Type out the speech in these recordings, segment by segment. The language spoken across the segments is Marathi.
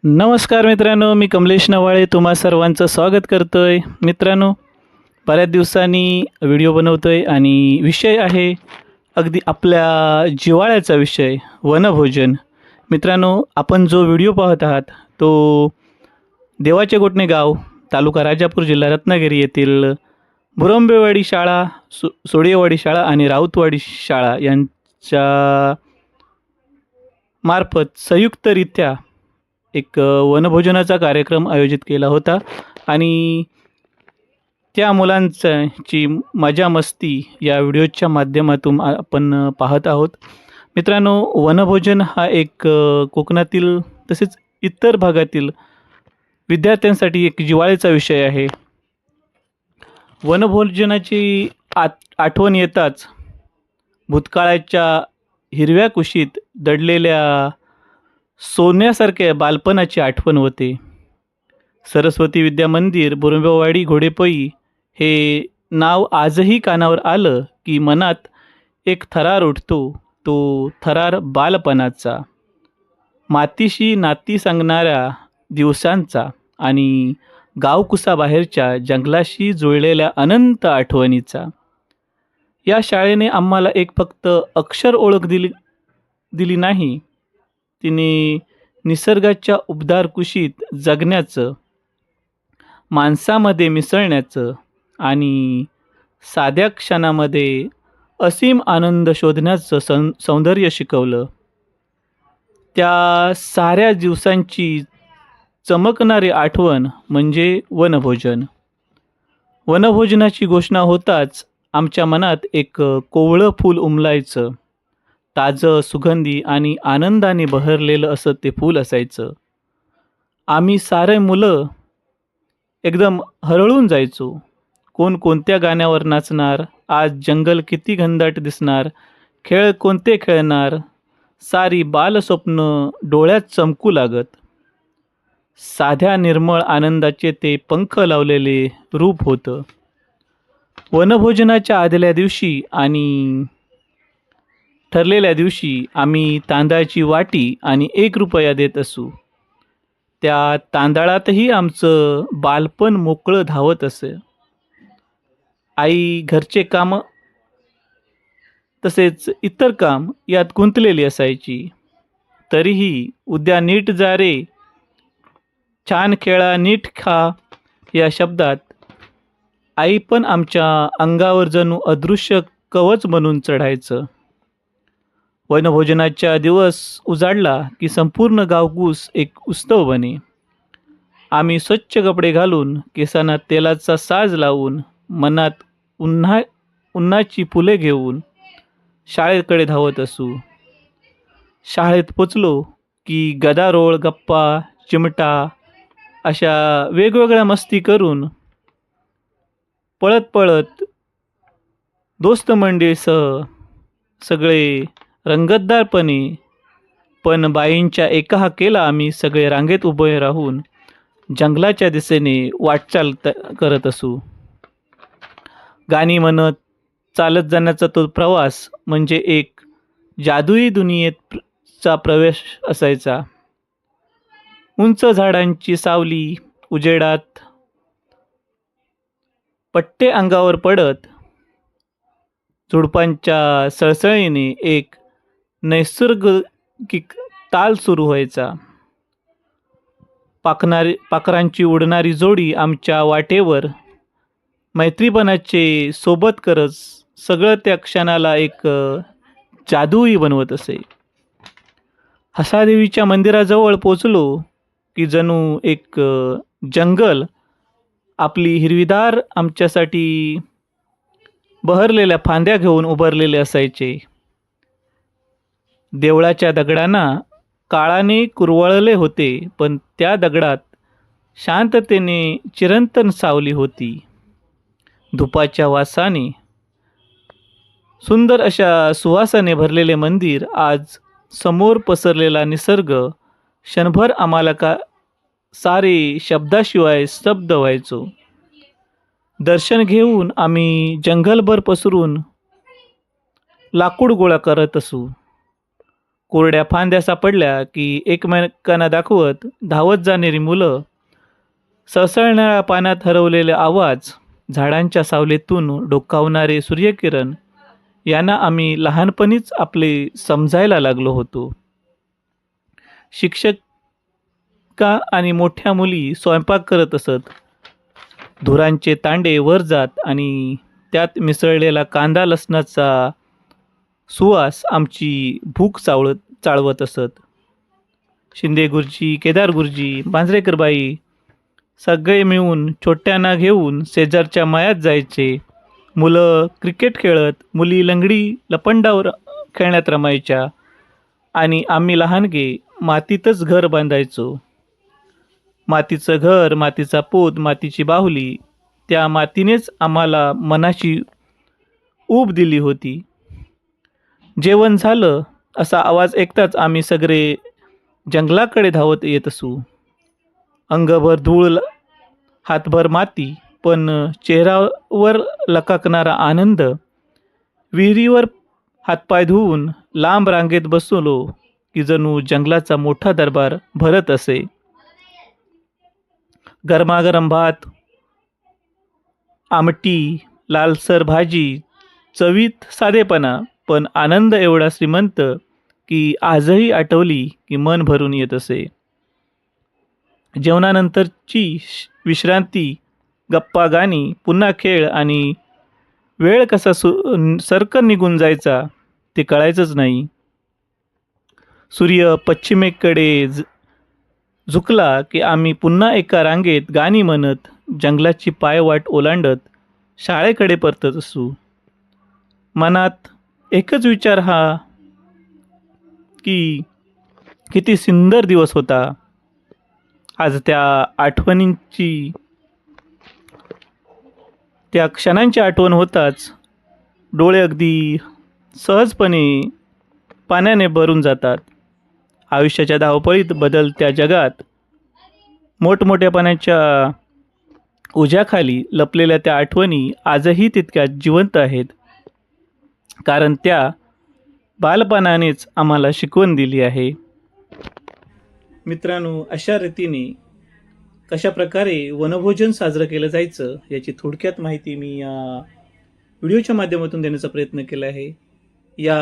नमस्कार मित्रांनो, मी कमलेश नवाळे तुम्हा सर्वांचं स्वागत करतोय. मित्रांनो, बऱ्याच दिवसांनी व्हिडिओ बनवतोय आणि विषय आहे अगदी आपल्या जिव्हाळ्याचा विषय, वनभोजन. मित्रांनो, आपण जो व्हिडिओ पाहत आहात तो देवाचे गोटणे गाव, तालुका राजापूर, जिल्हा रत्नागिरी येथील बुरंबेवाडी शाळा, सोडियेवाडी शाळा आणि राऊतवाडी शाळा यांच्या मार्फत संयुक्तरित्या एक वनभोजनाचा कार्यक्रम आयोजित केला होता आणि त्या मुलांची मजा मस्ती या व्हिडिओच्या माध्यमातून आपण पाहत आहोत. मित्रांनो, वनभोजन हा एक कोकणातील तसेच इतर भागातील विद्यार्थ्यांसाठी एक जिव्हाळ्याचा विषय आहे. वनभोजनाची आठवण येताच भूतकाळाच्या हिरव्या कुशीत दडलेल्या सोन्यासारख्या बालपणाची आठवण होते. सरस्वती विद्या मंदिर, बुरंबेवाडी, घोडेपई हे नाव आजही कानावर आलं की मनात एक थरार उठतो. तो थरार बालपणाचा, मातीशी नाती सांगणाऱ्या दिवसांचा आणि गावकुसाबाहेरच्या जंगलाशी जुळलेल्या अनंत आठवणीचा. या शाळेने आम्हाला एक फक्त अक्षर ओळख दिली नाही, तिने निसर्गाच्या उबदार कुशीत जगण्याचं, माणसामध्ये मिसळण्याचं आणि साध्या क्षणामध्ये असीम आनंद शोधण्याचं सौंदर्य शिकवलं. त्या साऱ्या दिवसांची चमकणारी आठवण म्हणजे वनभोजन. वनभोजनाची घोषणा होताच आमच्या मनात एक कोवळं फूल उमलायचं. ताजं, सुगंधी आणि आनंदाने बहरलेलं असं ते फूल असायचं. आम्ही सारे मुलं एकदम हरळून जायचो. कोण कोणत्या गाण्यावर नाचणार, आज जंगल किती घनदाट दिसणार, खेळ कोणते खेळणार, सारी बालस्वप्न डोळ्यात चमकू लागत. साध्या निर्मळ आनंदाचे ते पंख लावलेले रूप होतं. वनभोजनाच्या आदल्या दिवशी आणि ठरलेल्या दिवशी आम्ही तांदळाची वाटी आणि 1 रुपया देत असू. त्या तांदळातही आमचं बालपण मोकळं धावत असे. आई घरचे कामं तसेच इतर काम यात गुंतलेली असायची. तरीही उद्या नीट जा रे, छान खेळा, नीट खा या शब्दात आई पण आमच्या अंगावर जणू अदृश्य कवच बनून चढायचं. वनभोजनाचा दिवस उजाडला की संपूर्ण गावकूस एक उत्सव बने. आम्ही स्वच्छ कपडे घालून, केसांना तेलाचा साज लावून, मनात उन्हाची फुले घेऊन शाळेकडे धावत असू. शाळेत पोचलो की गदारोळ, गप्पा, चिमटा अशा वेगवेगळ्या मस्ती करून पळत पळत दोस्त मंडळीसह सगळे रंगतदारपणे पण बाईंच्या एका हाकेला आम्ही सगळे रांगेत उभे राहून जंगलाच्या दिशेने वाटचाल करत असू. गाणी म्हणत चालत जाण्याचा तो प्रवास म्हणजे एक जादुई दुनियेचा प्रवेश असायचा. उंच झाडांची सावली उजेडात पट्टे अंगावर पडत, झुडपांच्या सळसळीने एक नैसर्गिक ताल सुरू व्हायचा. पाखरांची उडणारी जोडी आमच्या वाटेवर मैत्रीपणाचे सोबत करत सगळं त्या क्षणाला एक जादूही बनवत असे. हसादेवीच्या मंदिराजवळ पोचलो की जणू एक जंगल आपली हिरवीदार आमच्यासाठी बहरलेल्या फांद्या घेऊन उभारलेले असायचे. देवळाच्या दगडांना काळाने कुरवाळले होते, पण त्या दगडात शांततेने चिरंतन सावली होती. धुपाच्या वासाने सुंदर अशा सुवासाने भरलेले मंदिर, आज समोर पसरलेला निसर्ग, क्षणभर आम्हाला सारे शब्दाशिवाय स्तब्ध व्हायचो. दर्शन घेऊन आम्ही जंगलभर पसरून लाकूड गोळा करत असू. कोरड्या फांद्या सापडल्या की एकमेकांना दाखवत धावत जाणारी मुलं, सळसळणाऱ्या पाण्यात हरवलेले आवाज, झाडांच्या सावलीतून डोकावणारे सूर्यकिरण यांना आम्ही लहानपणीच आपले समजायला लागलो होतो. शिक्षका आणि मोठ्या मुली स्वयंपाक करत असत. धुरांचे तांडे वर जात आणि त्यात मिसळलेला कांदा लसणाचा सुवास आमची भूक चाळवत असत. शिंदे गुरुजी, केदार गुरुजी, मांजरेकर बाई सगळे मिळून छोट्यांना घेऊन शेजारच्या मळ्यात जायचे. मुलं क्रिकेट खेळत, मुली लंगडी लपंडावर खेळण्यात रमायच्या आणि आम्ही लहानगे मातीतच घर बांधायचो. मातीचं घर, मातीचा पोत, मातीची बाहुली, त्या मातीनेच आम्हाला मनाची ऊब दिली होती. जेवण झालं असा आवाज ऐकताच आम्ही सगळे जंगलाकडे धावत येत असू. अंगभर धूळ, हातभर माती, पण चेहऱ्यावर लकाकणारा आनंद. विहिरीवर हातपाय धुवून लांब रांगेत बसलो की जणू जंगलाचा मोठा दरबार भरत असे. गरमागरम भात, आमटी, लालसर भाजी, चवीत साधेपणा, पण आनंद एवढा श्रीमंत की आजही आठवली की मन भरून येत असे. जेवणानंतरची विश्रांती, गप्पा, गाणी, पुन्हा खेळ आणि वेळ कसा सरकन निघून जायचा ते कळायचंच नाही. सूर्य पश्चिमेकडे झुकला की आम्ही पुन्हा एका रांगेत गाणी म्हणत जंगलाची पायवाट ओलांडत शाळेकडे परतत असू. मनात एकच विचार हा की किती सुंदर दिवस होता. आज त्या आठवणींची, त्या क्षणांची आठवण होताच डोळे अगदी सहजपणे पाण्याने भरून जातात. आयुष्याच्या धावपळीत, बदलत्या जगात, मोठमोठ्या पाण्याच्या ओझ्याखाली लपलेल्या त्या आठवणी आजही तितक्याच जिवंत आहेत, कारण त्या बालपणानेच आम्हाला शिकवण दिली आहे. मित्रांनो, अशा रीतीने कशा प्रकारे वनभोजन साजरं केलं जायचं याची थोडक्यात माहिती मी या व्हिडिओच्या माध्यमातून देण्याचा प्रयत्न केला आहे. या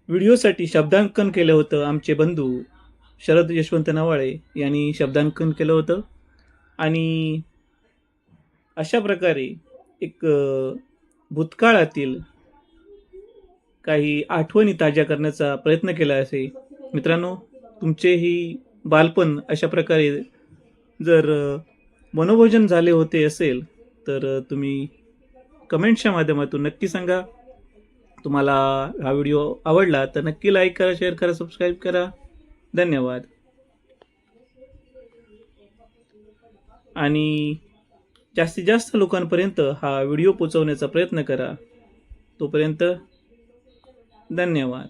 व्हिडिओसाठी शब्दांकन केलं होतं आमचे बंधू शरद यशवंत नवाळे यांनी शब्दांकन केलं होतं. आणि अशा प्रकारे एक भूतकाळातील काही आठवणी ताज्या करण्याचा प्रयत्न केला असेल. मित्रांनो, तुमचेही बालपण अशा प्रकारे जर वनभोजन झाले होते असेल तर तुम्ही कमेंट्सच्या माध्यमातून नक्की सांगा. तुम्हाला हा व्हिडिओ आवडला तर नक्की लाईक करा, शेअर करा, सबस्क्राईब करा. धन्यवाद. आणि जास्तीत जास्त लोकांपर्यंत हा व्हिडिओ पोहोचवण्याचा प्रयत्न करा. तोपर्यंत धन्यवाद.